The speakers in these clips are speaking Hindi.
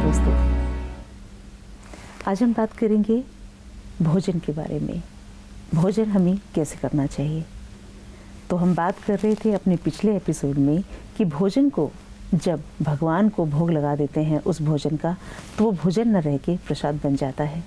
दोस्तों, आज हम बात करेंगे भोजन के बारे में। भोजन हमें कैसे करना चाहिए। तो हम बात कर रहे थे अपने पिछले एपिसोड में कि भोजन को जब भगवान को भोग लगा देते हैं उस भोजन का, तो वो भोजन न रह के प्रसाद बन जाता है।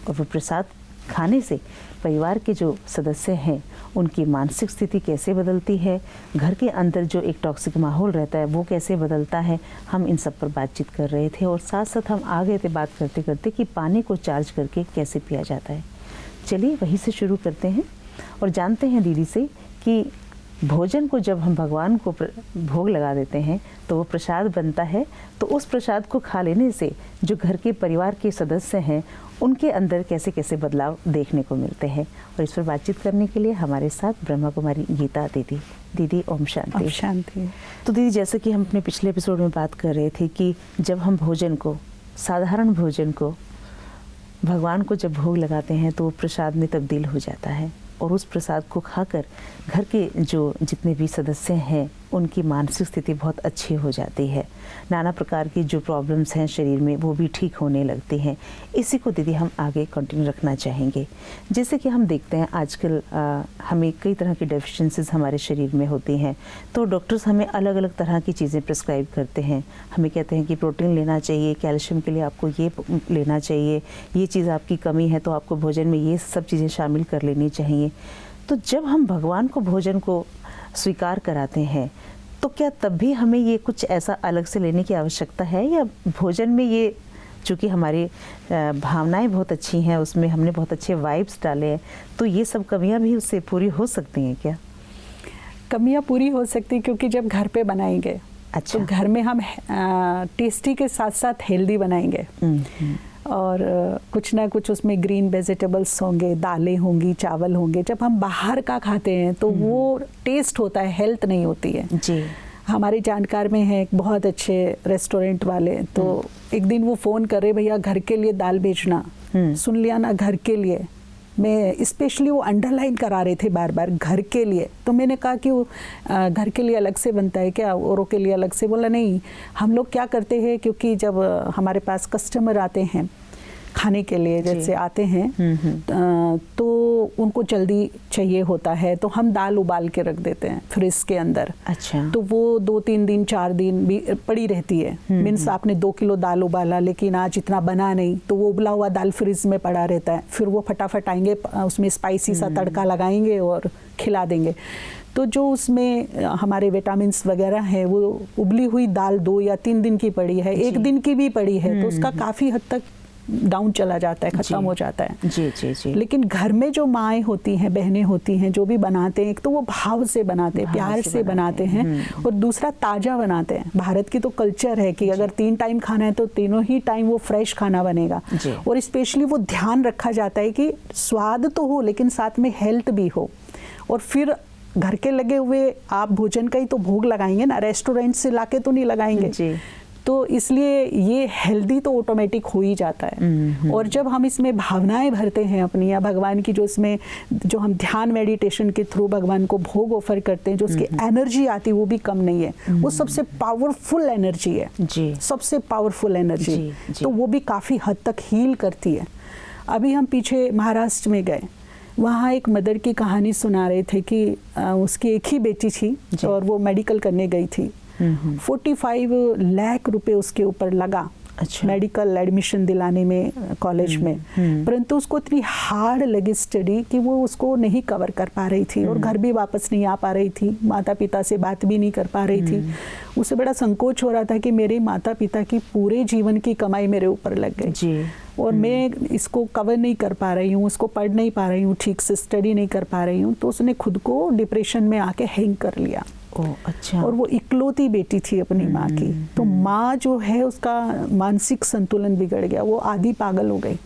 और वो प्रसाद खाने से परिवार के जो सदस्य हैं उनकी मानसिक स्थिति कैसे बदलती है, घर के अंदर जो एक टॉक्सिक माहौल रहता है वो कैसे बदलता है, हम इन सब पर बातचीत कर रहे थे। और साथ साथ हम आ गए थे बात करते करते कि पानी को चार्ज करके कैसे पिया जाता है। चलिए वहीं से शुरू करते हैं और जानते हैं दीदी से कि भोजन को जब हम भगवान को भोग लगा देते हैं तो वो प्रसाद बनता है। तो उस प्रसाद को खा लेने से जो घर के परिवार के सदस्य हैं उनके अंदर कैसे कैसे बदलाव देखने को मिलते हैं। और इस पर बातचीत करने के लिए हमारे साथ ब्रह्मा कुमारी गीता दीदी। दीदी ओम शांति। ओम शांति। तो दीदी, जैसे कि हम अपने पिछले एपिसोड में बात कर रहे थे कि जब हम भोजन को, साधारण भोजन को भगवान को जब भोग लगाते हैं तो वो प्रसाद में तब्दील हो जाता है। और उस प्रसाद को खाकर घर के जो जितने भी सदस्य हैं उनकी मानसिक स्थिति बहुत अच्छी हो जाती है। नाना प्रकार की जो प्रॉब्लम्स हैं शरीर में वो भी ठीक होने लगती हैं। इसी को दीदी हम आगे कंटिन्यू रखना चाहेंगे। जैसे कि हम देखते हैं आजकल हमें कई तरह की डेफिशिएंसीज हमारे शरीर में होती हैं, तो डॉक्टर्स हमें अलग अलग तरह की चीज़ें प्रिस्क्राइब करते हैं। हमें कहते हैं कि प्रोटीन लेना चाहिए, कैल्शियम के लिए आपको ये लेना चाहिए, ये चीज़ आपकी कमी है तो आपको भोजन में ये सब चीज़ें शामिल कर लेनी चाहिए। तो जब हम भगवान को भोजन को स्वीकार कराते हैं तो क्या तब भी हमें ये कुछ ऐसा अलग से लेने की आवश्यकता है, या भोजन में ये चूँकि हमारी भावनाएं बहुत अच्छी हैं, उसमें हमने बहुत अच्छे वाइब्स डाले हैं, तो ये सब कमियां भी उससे पूरी हो सकती हैं क्या? कमियां पूरी हो सकती क्योंकि जब घर पे बनाएंगे अच्छा, तो घर में हम टेस्टी के साथ साथ हेल्दी बनाएंगे। और कुछ ना कुछ उसमें ग्रीन वेजिटेबल्स होंगे, दालें होंगी, चावल होंगे। जब हम बाहर का खाते हैं तो वो टेस्ट होता है, हेल्थ नहीं होती है जी। हमारे जानकार में है एक बहुत अच्छे रेस्टोरेंट वाले, तो एक दिन वो फ़ोन कर रहे, भैया घर के लिए दाल भेजना। सुन लिया ना, घर के लिए। मैं स्पेशली वो अंडरलाइन करा रहे थे बार बार, घर के लिए। तो मैंने कहा कि वो घर के लिए अलग से बनता है क्या, औरों के लिए अलग से? बोला नहीं, हम लोग क्या करते हैं, क्योंकि जब हमारे पास कस्टमर आते हैं खाने के लिए, जैसे आते हैं तो उनको जल्दी चाहिए होता है, तो हम दाल उबाल के रख देते हैं फ्रिज के अंदर। अच्छा। तो वो 2-3 दिन 4 दिन भी पड़ी रहती है। मीन्स आपने 2 किलो दाल उबाला लेकिन आज इतना बना नहीं, तो वो उबला हुआ दाल फ्रिज में पड़ा रहता है। फिर वो फटाफट आएंगे, उसमें स्पाइसी सा तड़का लगाएंगे और खिला देंगे। तो जो उसमें हमारे विटामिन्स वगैरह हैं, वो उबली हुई दाल 2 या 3 दिन की पड़ी है, 1 दिन की भी पड़ी है, तो उसका काफ़ी हद तक डाउन चला जाता है, खत्म हो जाता है। जी जी जी। लेकिन घर में जो माएँ होती हैं, बहनें होती हैं, जो भी बनाते हैं, एक तो वो भाव से बनाते हैं, प्यार से बनाते हैं, और दूसरा ताज़ा बनाते हैं। भारत की तो कल्चर है कि अगर 3 टाइम खाना है तो तीनों ही टाइम वो फ्रेश खाना बनेगा। और स्पेशली वो ध्यान रखा जाता है कि स्वाद तो हो लेकिन साथ में हेल्थ भी हो। और फिर घर के लगे हुए आप भोजन का ही तो भोग लगाएंगे ना, रेस्टोरेंट से लाके तो नहीं लगाएंगे जी। तो इसलिए ये हेल्दी तो ऑटोमेटिक हो ही जाता है। और जब हम इसमें भावनाएं भरते हैं अपनी, या भगवान की जो हम ध्यान मेडिटेशन के थ्रू भगवान को भोग ऑफर करते हैं, जो उसकी एनर्जी आती है वो भी कम नहीं है। वो सबसे पावरफुल एनर्जी है जी, सबसे पावरफुल एनर्जी। तो वो भी काफ़ी हद तक हील करती है। अभी हम पीछे महाराष्ट्र में गए, वहाँ एक मदर की कहानी सुना रहे थे कि उसकी एक ही बेटी थी और वो मेडिकल करने गई थी। 45 लाख रुपए उसके ऊपर लगा। अच्छा। मेडिकल एडमिशन दिलाने में कॉलेज में, परंतु उसको इतनी हार्ड लगी स्टडी कि वो उसको नहीं कवर कर पा रही थी, और घर भी वापस नहीं आ पा रही थी, माता पिता से बात भी नहीं कर पा रही थी। उसे बड़ा संकोच हो रहा था कि मेरे माता पिता की पूरे जीवन की कमाई मेरे ऊपर लग गई जी। और मैं इसको कवर नहीं कर पा रही हूँ, उसको पढ़ नहीं पा रही हूँ, ठीक से स्टडी नहीं कर पा रही हूँ। तो उसने खुद को डिप्रेशन में आके हैंग कर लिया। अच्छा। और वो इकलौती बेटी थी अपनी माँ की, तो माँ जो है उसका मानसिक संतुलन बिगड़ गया, वो आधी पागल हो गई।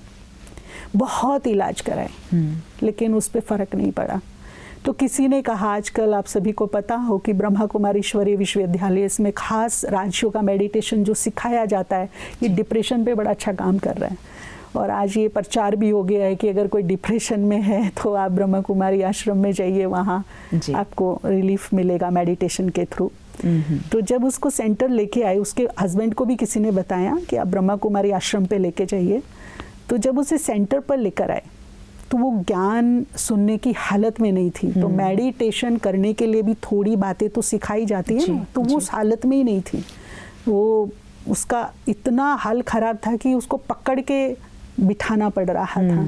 बहुत इलाज कराए लेकिन उस पर फर्क नहीं पड़ा। तो किसी ने कहा, आजकल आप सभी को पता हो कि ब्रह्मा कुमारीश्वरी विश्वविद्यालय, इसमें खास राजयोग का मेडिटेशन जो सिखाया जाता है, ये डिप्रेशन पे बड़ा अच्छा काम कर रहा है। और आज ये प्रचार भी हो गया है कि अगर कोई डिप्रेशन में है तो आप ब्रह्मा कुमारी आश्रम में जाइए, वहाँ आपको रिलीफ मिलेगा मेडिटेशन के थ्रू। तो जब उसको सेंटर लेके आए, उसके हस्बैंड को भी किसी ने बताया कि आप ब्रह्मा कुमारी आश्रम पे लेके जाइए। तो जब उसे सेंटर पर लेकर आए तो वो ज्ञान सुनने की हालत में नहीं थी। तो मेडिटेशन करने के लिए भी थोड़ी बातें तो सिखाई जाती है ना, तो वो उस हालत में ही नहीं थी। वो उसका इतना हाल खराब था कि उसको पकड़ के बिठाना पड़ रहा था।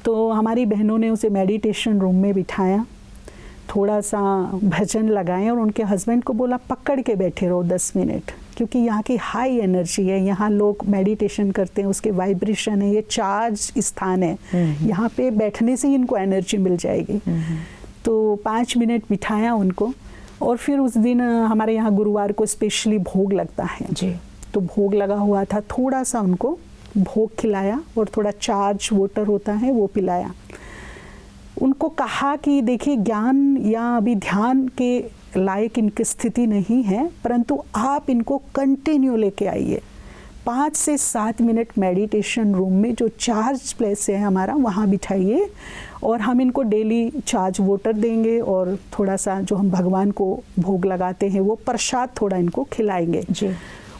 तो हमारी बहनों ने उसे मेडिटेशन रूम में बिठाया, थोड़ा सा भजन लगाए और उनके हस्बैंड को बोला पकड़ के बैठे रहो 10 मिनट, क्योंकि यहाँ की हाई एनर्जी है, यहाँ लोग मेडिटेशन करते हैं, उसके वाइब्रेशन है, ये चार्ज स्थान है, यहाँ पे बैठने से ही इनको एनर्जी मिल जाएगी। तो 5 मिनट बिठाया उनको। और फिर उस दिन हमारे यहाँ गुरुवार को स्पेशली भोग लगता है जी। तो भोग लगा हुआ था, थोड़ा सा उनको भोग खिलाया और थोड़ा चार्ज वाटर होता है वो पिलाया। उनको कहा कि देखिए ज्ञान या अभी ध्यान के लायक इनकी स्थिति नहीं है, परंतु आप इनको कंटिन्यू लेके आइए। 5 से 7 मिनट मेडिटेशन रूम में जो चार्ज प्लेस है हमारा, वहाँ बिठाइए और हम इनको डेली चार्ज वाटर देंगे और थोड़ा सा जो हम भगवान को भोग लगाते हैं वो प्रसाद थोड़ा इनको खिलाएंगे जी।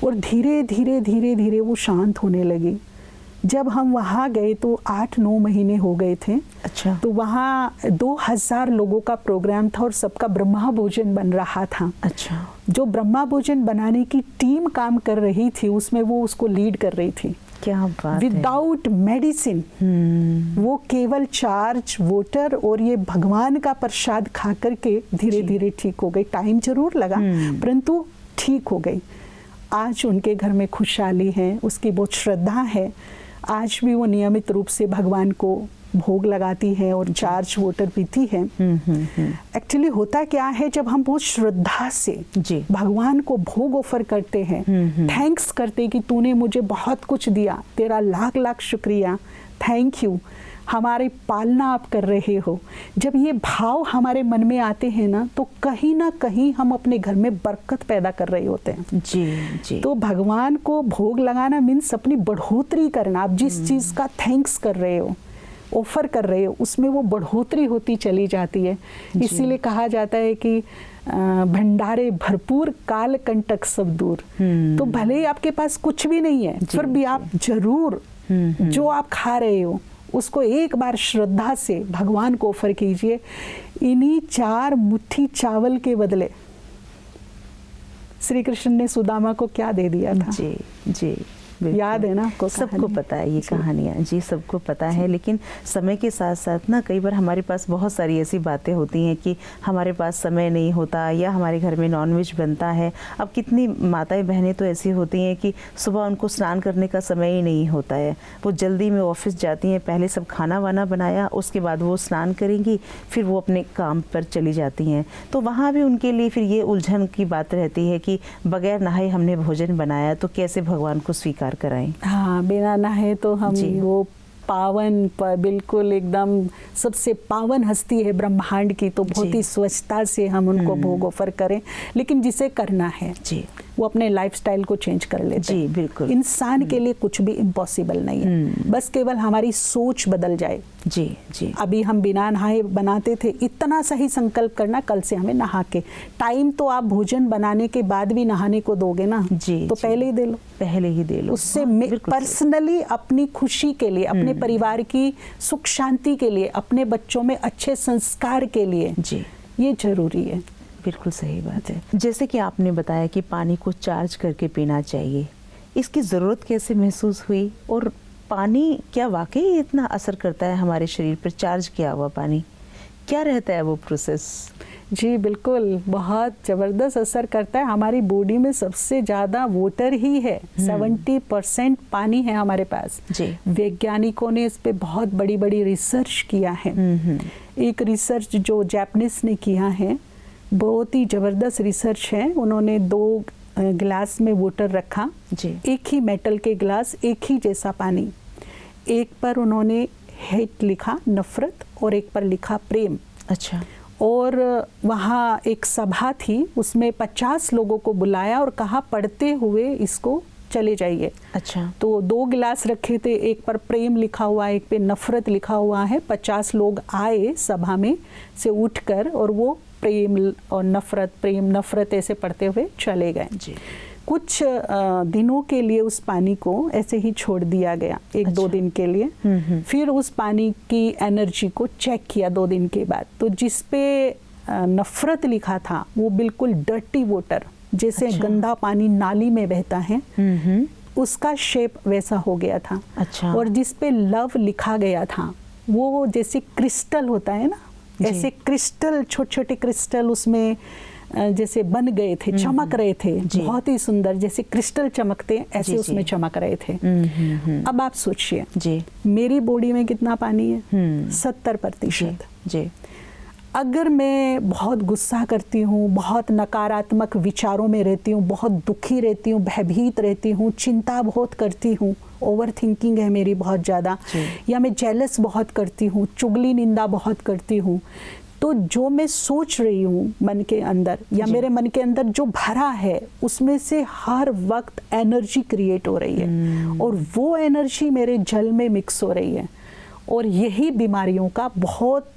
और धीरे धीरे धीरे धीरे वो शांत होने लगी। जब हम वहाँ गए तो 8-9 महीने हो गए थे। अच्छा। तो वहाँ 2000 लोगों का प्रोग्राम था और सबका ब्रह्मा भोजन बन रहा था। अच्छा। जो ब्रह्मा भोजन बनाने की टीम काम कर रही थी उसमें वो उसको लीड कर रही थी। क्या बात है। विदाउट मेडिसिन, वो केवल चार्ज वाटर और ये भगवान का प्रसाद खा करके धीरे धीरे ठीक हो गई। टाइम जरूर लगा परंतु ठीक हो गई। आज उनके घर में खुशहाली है, उसकी बहुत श्रद्धा है। आज भी वो नियमित रूप से भगवान को भोग लगाती है और चार्ज वाटर पीती है। एक्चुअली होता क्या है, जब हम बहुत श्रद्धा से भगवान को भोग ऑफर करते हैं, थैंक्स करते कि तूने मुझे बहुत कुछ दिया, तेरा लाख लाख शुक्रिया, थैंक यू, हमारी पालना आप कर रहे हो। जब ये भाव हमारे मन में आते हैं ना कहीं हम अपने घर में बरकत पैदा कर रहे होते हैं जी जी। तो भगवान को भोग लगाना मीन्स अपनी बढ़ोतरी करना। आप जिस चीज का थैंक्स कर रहे हो, ऑफर कर रहे हो, उसमें वो बढ़ोतरी होती चली जाती है। इसीलिए कहा जाता है कि भंडारे भरपूर, काल कंटक सब दूर। तो भले ही आपके पास कुछ भी नहीं है फिर भी आप जरूर जो आप खा रहे हो उसको एक बार श्रद्धा से भगवान को ऑफर कीजिए। इन्हीं 4 मुट्ठी चावल के बदले श्री कृष्ण ने सुदामा को क्या दे दिया था जी जी। याद है ना आपको? सबको पता है ये कहानियाँ जी, सबको पता है। लेकिन समय के साथ साथ ना कई बार हमारे पास बहुत सारी ऐसी बातें होती हैं कि हमारे पास समय नहीं होता या हमारे घर में नॉनवेज बनता है। अब कितनी माताएं बहनें तो ऐसी होती हैं कि सुबह उनको स्नान करने का समय ही नहीं होता है, वो जल्दी में ऑफिस जाती हैं, पहले सब खाना वाना बनाया, उसके बाद वो स्नान करेंगी, फिर वो अपने काम पर चली जाती हैं। तो वहाँ भी उनके लिए फिर ये उलझन की बात रहती है कि बगैर नहाए हमने भोजन बनाया तो कैसे भगवान को स्वीकार कराएं। हाँ, बिना नहाए तो हम वो पावन पर बिल्कुल एकदम सबसे पावन हस्ती है ब्रह्मांड की, तो बहुत ही स्वच्छता से हम उनको भोग ऑफर करें। लेकिन जिसे करना है जी वो अपने लाइफस्टाइल को चेंज कर लेते हैं। बिल्कुल। इंसान के लिए कुछ भी इम्पॉसिबल नहीं है, बस केवल हमारी सोच बदल जाए। जी जी। अभी हम बिना नहाए बनाते थे, इतना सही संकल्प करना कल से हमें नहा के। टाइम तो आप भोजन बनाने के बाद भी नहाने को दोगे ना जी, तो पहले ही दे लो, पहले ही दे लो। उससे पर्सनली अपनी खुशी के लिए, अपने परिवार की सुख शांति के लिए, अपने बच्चों में अच्छे संस्कार के लिए जी ये जरूरी है। बिल्कुल सही बात है। जैसे कि आपने बताया कि पानी को चार्ज करके पीना चाहिए, इसकी ज़रूरत कैसे महसूस हुई और पानी क्या वाकई इतना असर करता है हमारे शरीर पर? चार्ज किया हुआ पानी क्या रहता है वो प्रोसेस? जी बिल्कुल, बहुत ज़बरदस्त असर करता है। हमारी बॉडी में सबसे ज़्यादा वाटर ही है, 70% पानी है हमारे पास जी। वैज्ञानिकों ने इस पे बहुत बड़ी बड़ी रिसर्च किया है। एक रिसर्च जो जापानीज ने किया है, बहुत ही ज़बरदस्त रिसर्च है। उन्होंने 2 गिलास में वाटर रखा जी। एक ही मेटल के गिलास, एक ही जैसा पानी। एक पर उन्होंने हेट लिखा नफरत और एक पर लिखा प्रेम। अच्छा। और वहाँ एक सभा थी, उसमें 50 लोगों को बुलाया और कहा पढ़ते हुए इसको चले जाइए। अच्छा। तो 2 गिलास रखे थे, एक पर प्रेम लिखा हुआ है, एक पे नफरत लिखा हुआ है। 50 लोग आए सभा में से उठकर और वो प्रेम और नफरत, प्रेम नफरत ऐसे पढ़ते हुए चले गए। कुछ दिनों के लिए उस पानी को ऐसे ही छोड़ दिया गया, 1-2 दिन के लिए। फिर उस पानी की एनर्जी को चेक किया 2 दिन के बाद, तो जिस पे नफरत लिखा था वो बिल्कुल डर्टी वाटर, जैसे गंदा पानी नाली में बहता है, उसका शेप वैसा हो गया था। और जिस पे लव लिखा गया था वो जैसे क्रिस्टल होता है ना, ऐसे क्रिस्टल, छोटे छोटे क्रिस्टल उसमें जैसे बन गए थे, चमक रहे थे, बहुत ही सुंदर, जैसे क्रिस्टल चमकते हैं ऐसे उसमें चमक रहे थे। अब आप सोचिए मेरी बॉडी में कितना पानी है, 70%। अगर मैं बहुत गुस्सा करती हूँ, बहुत नकारात्मक विचारों में रहती हूँ, बहुत दुखी रहती हूँ, भयभीत रहती हूँ, चिंता बहुत करती हूँ, ओवर थिंकिंग है मेरी बहुत ज़्यादा, या मैं जेलस बहुत करती हूँ, चुगली निंदा बहुत करती हूँ, तो जो मैं सोच रही हूँ मन के अंदर या मेरे मन के अंदर जो भरा है उसमें से हर वक्त एनर्जी क्रिएट हो रही है और वो एनर्जी मेरे जल में मिक्स हो रही है। और यही बीमारियों का बहुत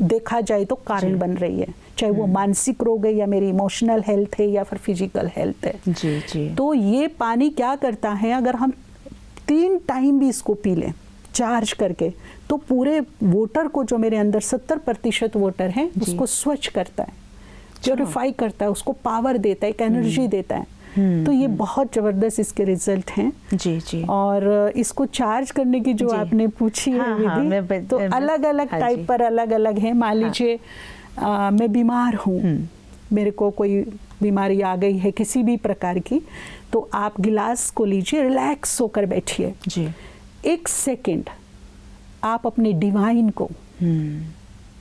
देखा जाए तो कारण बन रही है, चाहे वो मानसिक रोग है या मेरी इमोशनल हेल्थ है या फिर फिजिकल हेल्थ है। तो ये पानी क्या करता है, अगर हम 3 टाइम भी इसको पी लें चार्ज करके, तो पूरे वाटर को, जो मेरे अंदर 70% वाटर है, उसको स्वच्छ करता है, प्योरीफाई करता है, उसको पावर देता है, एक एनर्जी देता है। तो ये बहुत ज़बरदस्त इसके रिजल्ट हैं। और इसको चार्ज करने की जो आपने पूछी है विधि, तो अलग अलग टाइप पर अलग अलग है। मान लीजिए मैं बीमार हूँ, मेरे को कोई बीमारी आ गई है किसी भी प्रकार की, तो आप गिलास को लीजिए, रिलैक्स होकर बैठिए, 1 सेकेंड आप अपने डिवाइन को,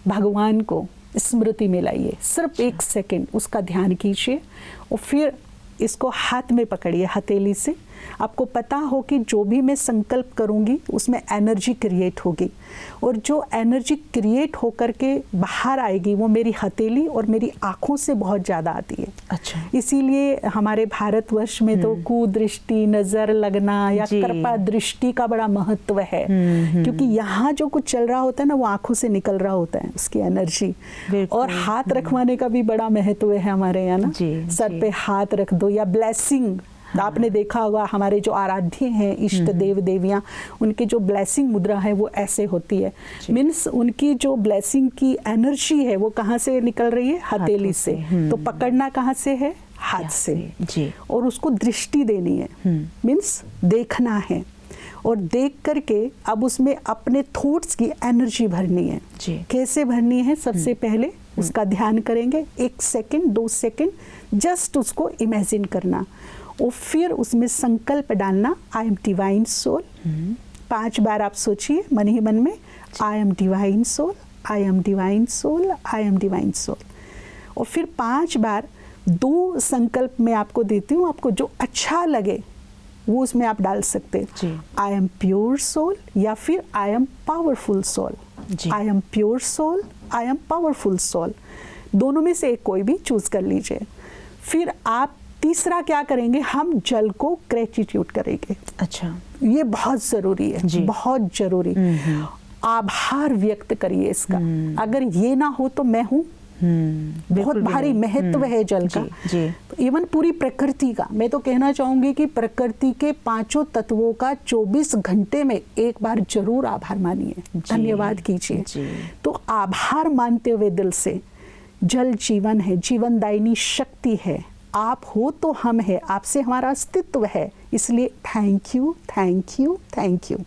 भगवान को स्मृति में लाइए, सिर्फ 1 सेकेंड उसका ध्यान कीजिए और फिर इसको हाथ में पकड़िए हथेली से। आपको पता हो कि जो भी मैं संकल्प करूंगी उसमें एनर्जी क्रिएट होगी, और जो एनर्जी क्रिएट होकर के बाहर आएगी वो मेरी हथेली और मेरी आँखों से बहुत ज़्यादा आती है। इसीलिए हमारे भारतवर्ष में तो कुदृष्टि, नज़र लगना या कृपा दृष्टि का बड़ा महत्व है, क्योंकि यहाँ जो कुछ चल रहा होता है ना वो आँखों से निकल रहा होता है उसकी एनर्जी। और हाथ रखवाने का भी बड़ा महत्व है हमारे यहाँ ना, सर पे हाथ रख दो, या ब्लेसिंग। आपने देखा होगा हमारे जो आराध्य हैं इष्ट देव देवियाँ, उनके जो ब्लेसिंग मुद्रा है वो ऐसे होती है। मीन्स उनकी जो ब्लेसिंग की एनर्जी है वो कहाँ से निकल रही है, हथेली से। तो पकड़ना कहाँ से है, हाथ से। और उसको दृष्टि देनी है, मीन्स देखना है, और देख करके अब उसमें अपने थॉट्स की एनर्जी भरनी है। कैसे भरनी है, सबसे पहले उसका ध्यान करेंगे, 1 सेकेंड 2 सेकेंड जस्ट उसको इमेजिन करना, और फिर उसमें संकल्प डालना, आई एम डिवाइन सोल। 5 बार आप सोचिए मन ही मन में, I am divine soul, I am divine soul, I am divine soul. और फिर 5 बार 2 संकल्प मैं आपको देती हूँ, आपको जो अच्छा लगे वो उसमें आप डाल सकते हैं। आई एम प्योर सोल या फिर I am powerful soul. I am pure soul, I am powerful soul, दोनों में से एक कोई भी चूज कर लीजिए। फिर आप तीसरा क्या करेंगे, हम जल को ग्रेटिट्यूड करेंगे। ये बहुत ज़रूरी है, बहुत ज़रूरी। आभार व्यक्त करिए इसका। अगर ये ना हो तो मैं हूँ, बहुत भारी महत्व है जल का। इवन पूरी प्रकृति का, मैं तो कहना चाहूंगी कि प्रकृति के 5 तत्वों का 24 घंटे में एक बार जरूर आभार मानिए, धन्यवाद कीजिए। तो आभार मानते हुए दिल से, जल जीवन है, जीवनदायिनी शक्ति है, आप हो तो हम है, आपसे हमारा अस्तित्व है, इसलिए thank you, thank you, thank you.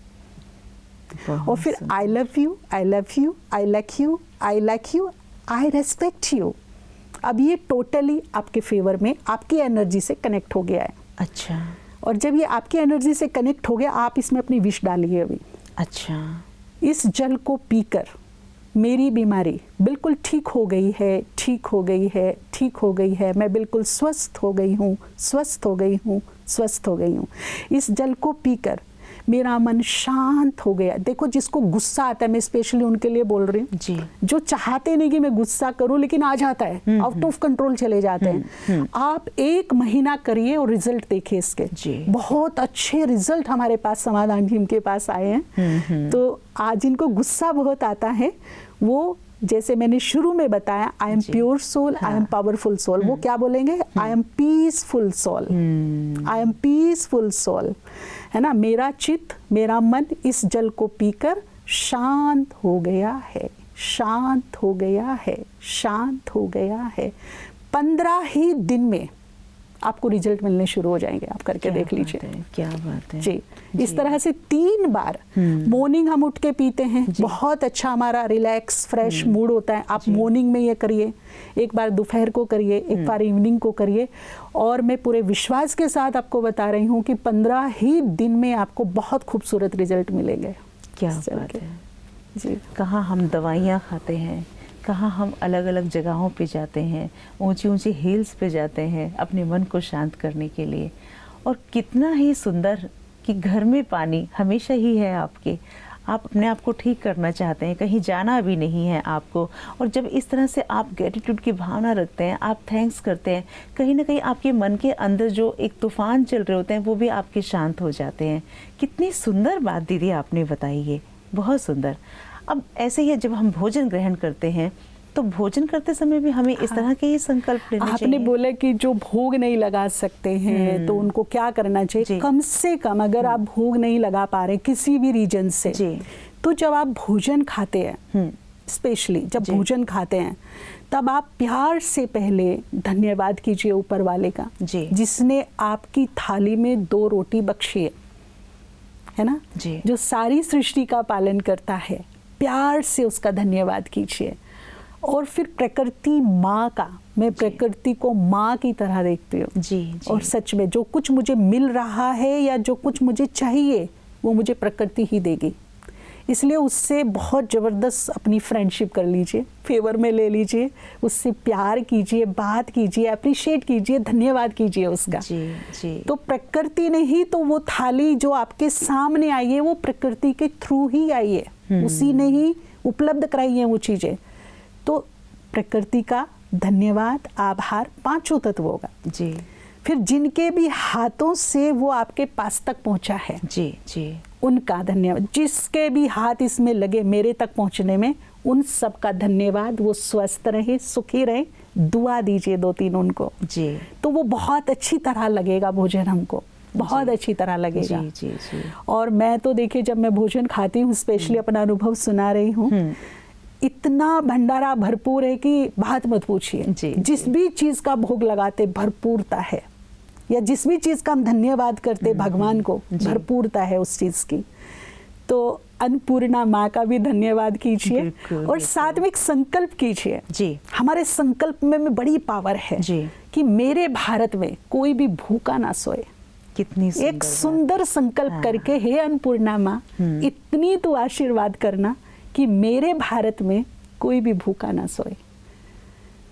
और फिर I love you, I love you, I like you, I like you, I respect you. अब ये टोटली आपके फेवर में, आपकी एनर्जी से कनेक्ट हो गया है। और जब ये आपकी एनर्जी से कनेक्ट हो गया, आप इसमें अपनी विश डालिए अभी। इस जल को पीकर मेरी बीमारी बिल्कुल ठीक हो गई है, ठीक हो गई है, ठीक हो गई है, मैं बिल्कुल स्वस्थ हो गई हूँ, स्वस्थ हो गई हूँ, स्वस्थ हो गई हूँ। इस जल को पीकर मेरा मन शांत हो गया। देखो, जिसको गुस्सा आता है, मैं स्पेशली उनके लिए बोल रही हूँ, जो चाहते नहीं कि मैं गुस्सा करूं लेकिन आ जाता है, आउट ऑफ कंट्रोल चले जाते हैं। आप 1 महीना करिए और रिजल्ट देखिए इसके। बहुत अच्छे रिजल्ट हमारे पास समाधान टीम के पास आए हैं। तो आज जिनको गुस्सा बहुत आता है वो जैसे मैंने शुरू में बताया, I am pure soul, I am powerful soul, वो क्या बोलेंगे? I am peaceful soul, I am peaceful soul, है ना। मेरा चित्त, मेरा मन इस जल को पीकर शांत हो गया है, शांत हो गया है, शांत हो गया है। 15 ही दिन में आपको रिजल्ट मिलने शुरू हो जाएंगे। आप करके देख लीजिए। क्या बात है जी। इस तरह से 3 बार मॉर्निंग हम उठ के पीते हैं, बहुत अच्छा हमारा रिलैक्स फ्रेश मूड होता है। आप मॉर्निंग में ये करिए, एक बार दोपहर को करिए, एक बार इवनिंग को करिए, और मैं पूरे विश्वास के साथ आपको बता रही हूँ कि 15 ही दिन में आपको बहुत खूबसूरत रिजल्ट मिलेंगे। क्या बात है जी। कहाँ हम दवाइयाँ खाते हैं, कहाँ हम अलग अलग जगहों पे जाते हैं, ऊंची ऊंची हिल्स पे जाते हैं अपने मन को शांत करने के लिए, और कितना ही सुंदर कि घर में पानी हमेशा ही है आपके। आप अपने आप को ठीक करना चाहते हैं, कहीं जाना भी नहीं है आपको, और जब इस तरह से आप ग्रेटिट्यूड की भावना रखते हैं, आप थैंक्स करते हैं, कहीं ना कहीं आपके मन के अंदर जो एक तूफान चल रहे होते हैं वो भी आपके शांत हो जाते हैं। कितनी सुंदर बात दीदी आपने बताई, ये बहुत सुंदर। अब ऐसे ही जब हम भोजन ग्रहण करते हैं तो भोजन करते समय भी हमें इस तरह के ही संकल्प लेने चाहिए। आपने बोला कि जो भोग नहीं लगा सकते हैं तो उनको क्या करना चाहिए? कम से कम अगर आप भोग नहीं लगा पा रहे किसी भी रीजन से, तो जब आप भोजन खाते हैं, स्पेशली जब भोजन खाते हैं, तब आप प्यार से पहले धन्यवाद कीजिए ऊपर वाले का, जिसने आपकी थाली में 2 रोटी बख्शी है ना, जो सारी सृष्टि का पालन करता है। प्यार से उसका धन्यवाद कीजिए। और फिर प्रकृति माँ का, मैं प्रकृति को माँ की तरह देखती हूँ। और सच में जो कुछ मुझे मिल रहा है या जो कुछ मुझे चाहिए वो मुझे प्रकृति ही देगी। इसलिए उससे बहुत ज़बरदस्त अपनी फ्रेंडशिप कर लीजिए, फेवर में ले लीजिए, उससे प्यार कीजिए, बात कीजिए, अप्रिशिएट कीजिए, धन्यवाद कीजिए उसका। तो प्रकृति ने ही तो वो थाली जो आपके सामने आई है वो प्रकृति के थ्रू ही आई है, उसी ने ही उपलब्ध कराई है वो चीज़ें। तो प्रकृति का धन्यवाद, आभार, 5 तत्वों का। फिर जिनके भी हाथों से वो आपके पास तक पहुंचा है, उनका धन्यवाद। जिसके भी हाथ इसमें लगे मेरे तक पहुंचने में, उन सब का धन्यवाद। वो स्वस्थ रहे, सुखी रहे, दुआ दीजिए 2-3 उनको। तो वो बहुत अच्छी तरह लगेगा भोजन, हमको बहुत अच्छी तरह लगेगा। और मैं तो देखिए जब मैं भोजन खाती हूँ, स्पेशली अपना अनुभव सुना रही हूँ, इतना भंडारा भरपूर है कि बात मत पूछिए। जिस भी चीज का भोग लगाते भरपूरता है, या जिस भी चीज का हम धन्यवाद करते भगवान को, भरपूरता है उस चीज की। तो अन्नपूर्णा माँ का भी धन्यवाद कीजिए, और साथ में एक संकल्प कीजिए। हमारे संकल्प में बड़ी पावर है कि मेरे भारत में कोई भी भूखा ना सोए। कितनी एक सुंदर संकल्प करके, हे अन्नपूर्णा माँ, इतनी तो आशीर्वाद करना कि मेरे भारत में कोई भी भूखा ना सोए।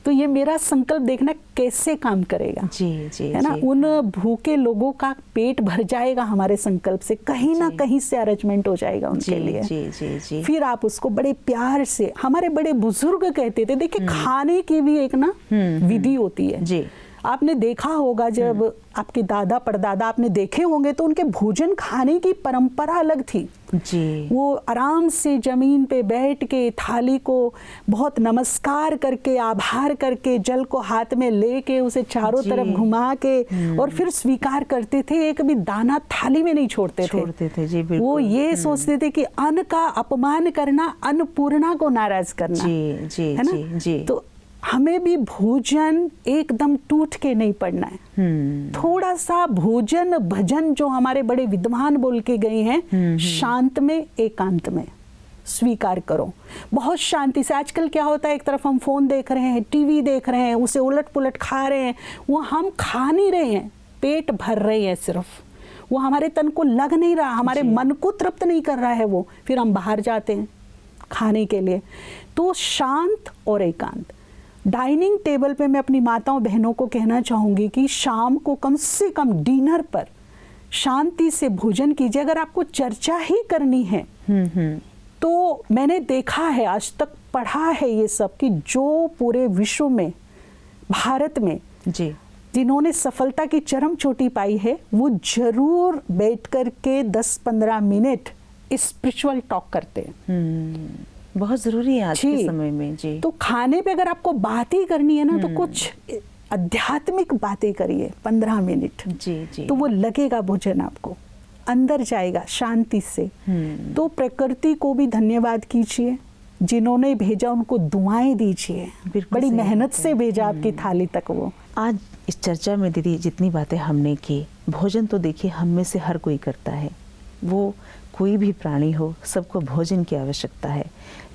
तो ये मेरा संकल्प देखना कैसे काम करेगा। है ना। उन भूखे लोगों का पेट भर जाएगा हमारे संकल्प से, कहीं ना कहीं से अरेंजमेंट हो जाएगा उनके लिए। फिर आप उसको बड़े प्यार से, हमारे बड़े बुजुर्ग कहते थे, देखिए खाने की भी एक ना विधि होती है। आपने देखा होगा जब आपके दादा परदादा आपने देखे होंगे तो उनके भोजन खाने की परंपरा अलग थी। वो आराम से जमीन पे बैठ के थाली को बहुत नमस्कार करके, आभार करके, जल को हाथ में लेके उसे चारों तरफ घुमा के और फिर स्वीकार करते थे। एक भी दाना थाली में नहीं छोड़ते थे। वो ये सोचते थे कि अन्न का अपमान करना अन्नपूर्णा को नाराज करना, है ना। तो हमें भी भोजन एकदम टूट के नहीं पड़ना है। थोड़ा सा भोजन भजन जो हमारे बड़े विद्वान बोल के गए हैं, शांत में, एकांत में स्वीकार करो, बहुत शांति से। आजकल क्या होता है, एक तरफ हम फोन देख रहे हैं, टीवी देख रहे हैं, उसे उलट पुलट खा रहे हैं। वो हम खा नहीं रहे हैं, पेट भर रहे हैं सिर्फ, वो हमारे तन को लग नहीं रहा, हमारे मन को तृप्त नहीं कर रहा है वो। फिर हम बाहर जाते हैं खाने के लिए। तो शांत और एकांत। डाइनिंग टेबल पे मैं अपनी माताओं बहनों को कहना चाहूँगी कि शाम को कम से कम डिनर पर शांति से भोजन कीजिए। अगर आपको चर्चा ही करनी है तो मैंने देखा है, आज तक पढ़ा है ये सब, कि जो पूरे विश्व में, भारत में जिन्होंने सफलता की चरम चोटी पाई है, वो जरूर बैठ कर के 10-15 मिनट स्पिरिचुअल टॉक करते हैं। बहुत ज़रूरी है आज के जी। समय में जी। तो खाने पे अगर आपको बात ही करनी है ना तो कुछ आध्यात्मिक बातें करिए 15 मिनट। जी जी। तो वो लगेगा भोजन आपको अंदर जाएगा शांति से। तो प्रकृति को भी धन्यवाद कीजिए, जिन्होंने भेजा उनको दुआएं दीजिए, बिल्कुल बड़ी सही मेहनत बात है। से भेजा आपकी थाली तक वो। आज इस चर्चा में दीदी जितनी बातें हमने की, भोजन तो देखिए हम में से हर कोई करता है, वो कोई भी प्राणी हो, सबको भोजन की आवश्यकता है,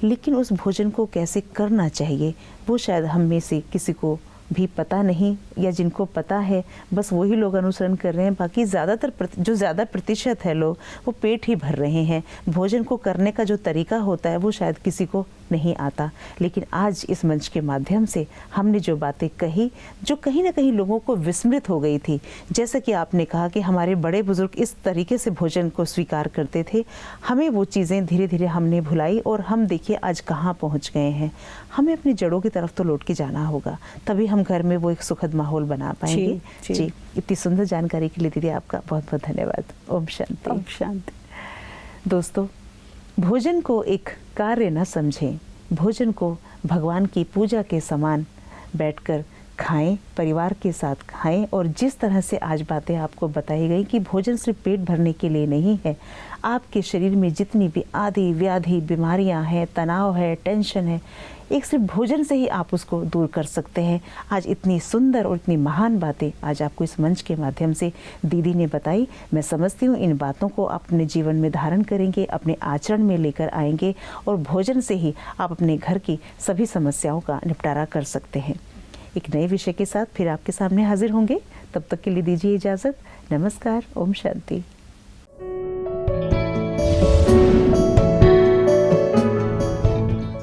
लेकिन उस भोजन को कैसे करना चाहिए वो शायद हम में से किसी को भी पता नहीं, या जिनको पता है बस वही लोग अनुसरण कर रहे हैं। बाकी ज़्यादातर जो ज़्यादा प्रतिशत है लोग वो पेट ही भर रहे हैं। भोजन को करने का जो तरीका होता है वो शायद किसी को नहीं आता। लेकिन आज इस मंच के माध्यम से हमने जो बातें कही, जो कहीं ना कहीं लोगों को विस्मृत हो गई थी, जैसा कि आपने कहा कि हमारे बड़े बुजुर्ग इस तरीके से भोजन को स्वीकार करते थे, हमें वो चीज़ें धीरे धीरे हमने भुलाई और हम देखिए आज कहाँ पहुँच गए हैं। हमें अपनी जड़ों की तरफ तो लौट के जाना होगा, तभी हम घर में वो एक सुखद माहौल बना पाएंगे। जी, इतनी सुंदर जानकारी के लिए दीदी आपका बहुत बहुत धन्यवाद। ओम शांति। ओम शांति। दोस्तों, भोजन को एक कार्य न समझें, भोजन को भगवान की पूजा के समान बैठकर खाएं, परिवार के साथ खाएं। और जिस तरह से आज बातें आपको बताई गई कि भोजन सिर्फ पेट भरने के लिए नहीं है, आपके शरीर में जितनी भी आदि व्याधि बीमारियां हैं, तनाव है, टेंशन है, एक सिर्फ भोजन से ही आप उसको दूर कर सकते हैं। आज इतनी सुंदर और इतनी महान बातें आज आपको इस मंच के माध्यम से दीदी ने बताई। मैं समझती हूँ इन बातों को आप अपने जीवन में धारण करेंगे, अपने आचरण में लेकर आएंगे और भोजन से ही आप अपने घर की सभी समस्याओं का निपटारा कर सकते हैं। एक नए विषय के साथ फिर आपके सामने हाजिर होंगे, तब तक के लिए दीजिए इजाज़त। नमस्कार। ओम शांति।